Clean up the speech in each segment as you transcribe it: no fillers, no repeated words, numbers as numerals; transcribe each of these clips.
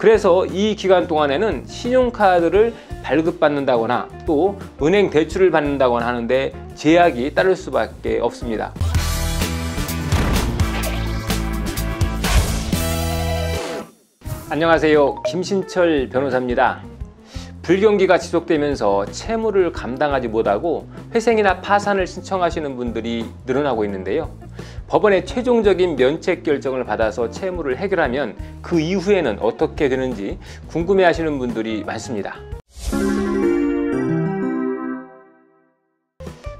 그래서 이 기간 동안에는 신용카드를 발급받는다거나 또 은행 대출을 받는다거나 하는데 제약이 따를 수밖에 없습니다. 안녕하세요, 김신철 변호사입니다. 불경기가 지속되면서 채무를 감당하지 못하고 회생이나 파산을 신청하시는 분들이 늘어나고 있는데요. 법원의 최종적인 면책 결정을 받아서 채무를 해결하면 그 이후에는 어떻게 되는지 궁금해하시는 분들이 많습니다.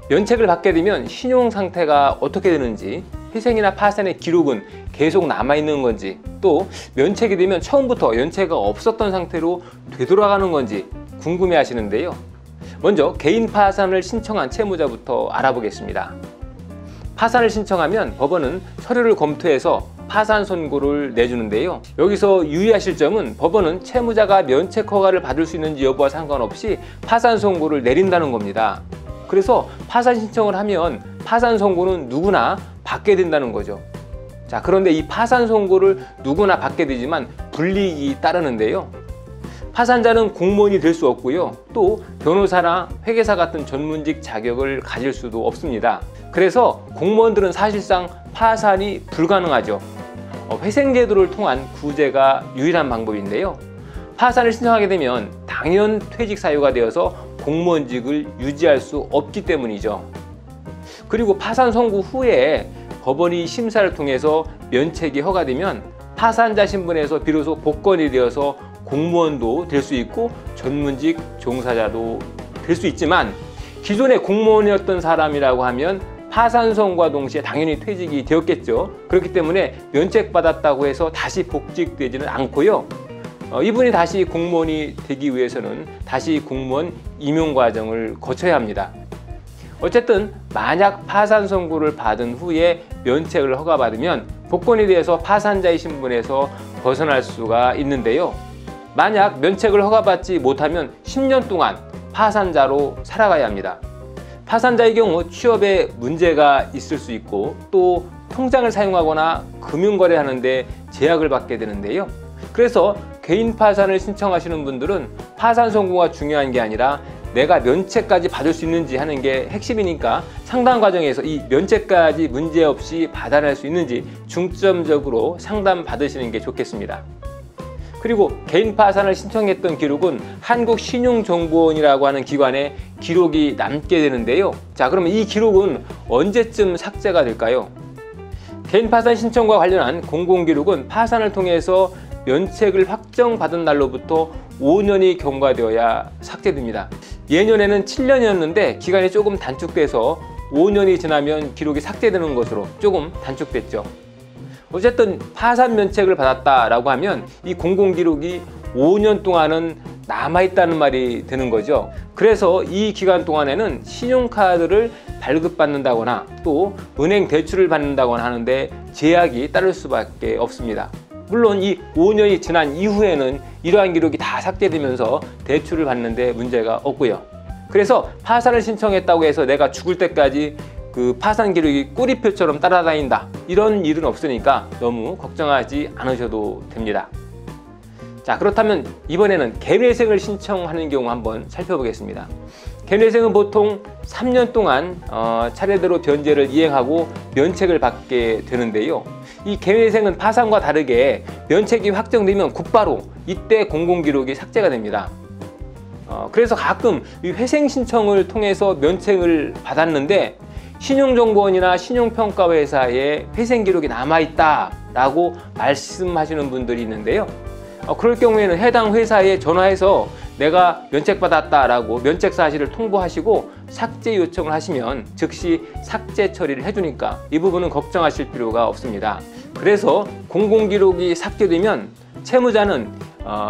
면책을 받게 되면 신용 상태가 어떻게 되는지, 회생이나 파산의 기록은 계속 남아있는 건지, 또 면책이 되면 처음부터 연체가 없었던 상태로 되돌아가는 건지 궁금해 하시는데요. 먼저 개인 파산을 신청한 채무자부터 알아보겠습니다. 파산을 신청하면 법원은 서류를 검토해서 파산 선고를 내주는데요. 여기서 유의하실 점은 법원은 채무자가 면책 허가를 받을 수 있는지 여부와 상관없이 파산 선고를 내린다는 겁니다. 그래서 파산 신청을 하면 파산 선고는 누구나 받게 된다는 거죠. 자, 그런데 이 파산 선고를 누구나 받게 되지만 불이익이 따르는데요. 파산자는 공무원이 될 수 없고요. 또 변호사나 회계사 같은 전문직 자격을 가질 수도 없습니다. 그래서 공무원들은 사실상 파산이 불가능하죠. 회생제도를 통한 구제가 유일한 방법인데요. 파산을 신청하게 되면 당연 퇴직 사유가 되어서 공무원직을 유지할 수 없기 때문이죠. 그리고 파산 선고 후에 법원이 심사를 통해서 면책이 허가되면 파산자 신분에서 비로소 복권이 되어서 공무원도 될 수 있고 전문직 종사자도 될 수 있지만, 기존에 공무원이었던 사람이라고 하면 파산 선고와 동시에 당연히 퇴직이 되었겠죠. 그렇기 때문에 면책받았다고 해서 다시 복직되지는 않고요. 이분이 다시 공무원이 되기 위해서는 다시 공무원 임용 과정을 거쳐야 합니다. 어쨌든 만약 파산 선고를 받은 후에 면책을 허가받으면 복권이 돼서 파산자의 신분에서 벗어날 수가 있는데요. 만약 면책을 허가받지 못하면 10년 동안 파산자로 살아가야 합니다. 파산자의 경우 취업에 문제가 있을 수 있고 또 통장을 사용하거나 금융거래하는데 제약을 받게 되는데요. 그래서 개인 파산을 신청하시는 분들은 파산 선고가 중요한 게 아니라 내가 면책까지 받을 수 있는지 하는 게 핵심이니까 상담 과정에서 이 면책까지 문제없이 받아낼 수 있는지 중점적으로 상담 받으시는 게 좋겠습니다. 그리고 개인 파산을 신청했던 기록은 한국신용정보원이라고 하는 기관에 기록이 남게 되는데요. 자, 그러면 이 기록은 언제쯤 삭제가 될까요? 개인 파산 신청과 관련한 공공기록은 파산을 통해서 면책을 확정받은 날로부터 5년이 경과되어야 삭제됩니다. 예년에는 7년이었는데 기간이 조금 단축돼서 5년이 지나면 기록이 삭제되는 것으로 조금 단축됐죠. 어쨌든 파산 면책을 받았다라고 하면 이 공공기록이 5년 동안은 남아있다는 말이 되는 거죠. 그래서 이 기간 동안에는 신용카드를 발급받는다거나 또 은행 대출을 받는다거나 하는데 제약이 따를 수밖에 없습니다. 물론 이 5년이 지난 이후에는 이러한 기록이 다 삭제되면서 대출을 받는데 문제가 없고요. 그래서 파산을 신청했다고 해서 내가 죽을 때까지 그 파산 기록이 꼬리표처럼 따라다닌다, 이런 일은 없으니까 너무 걱정하지 않으셔도 됩니다. 자, 그렇다면 이번에는 개인회생을 신청하는 경우 한번 살펴보겠습니다. 개인회생은 보통 3년 동안 차례대로 변제를 이행하고 면책을 받게 되는데요. 이 개인회생은 파산과 다르게 면책이 확정되면 곧바로 이때 공공기록이 삭제가 됩니다. 그래서 가끔 이 회생 신청을 통해서 면책을 받았는데 신용정보원이나 신용평가회사에 회생 기록이 남아있다라고 말씀하시는 분들이 있는데요. 그럴 경우에는 해당 회사에 전화해서 내가 면책받았다라고 면책 사실을 통보하시고 삭제 요청을 하시면 즉시 삭제 처리를 해주니까 이 부분은 걱정하실 필요가 없습니다. 그래서 공공기록이 삭제되면 채무자는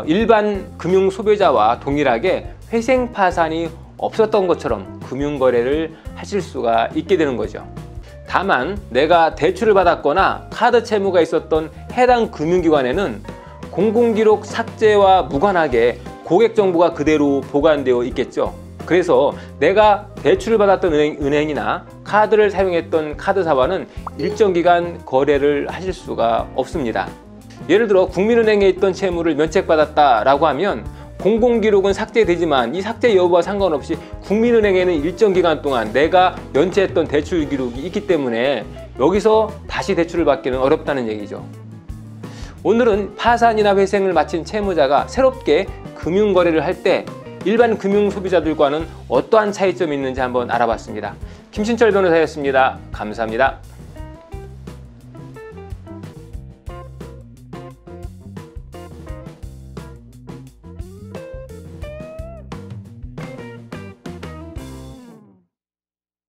일반 금융 소비자와 동일하게 회생 파산이 없었던 것처럼 금융거래를 하실 수가 있게 되는 거죠. 다만 내가 대출을 받았거나 카드 채무가 있었던 해당 금융기관에는 공공기록 삭제와 무관하게 고객 정보가 그대로 보관되어 있겠죠. 그래서 내가 대출을 받았던 은행이나 카드를 사용했던 카드사와는 일정 기간 거래를 하실 수가 없습니다. 예를 들어 국민은행에 있던 채무를 면책받았다라고 하면 공공기록은 삭제되지만 이 삭제 여부와 상관없이 국민은행에는 일정 기간 동안 내가 연체했던 대출 기록이 있기 때문에 여기서 다시 대출을 받기는 어렵다는 얘기죠. 오늘은 파산이나 회생을 마친 채무자가 새롭게 금융거래를 할 때 일반 금융소비자들과는 어떠한 차이점이 있는지 한번 알아봤습니다. 김신철 변호사였습니다. 감사합니다.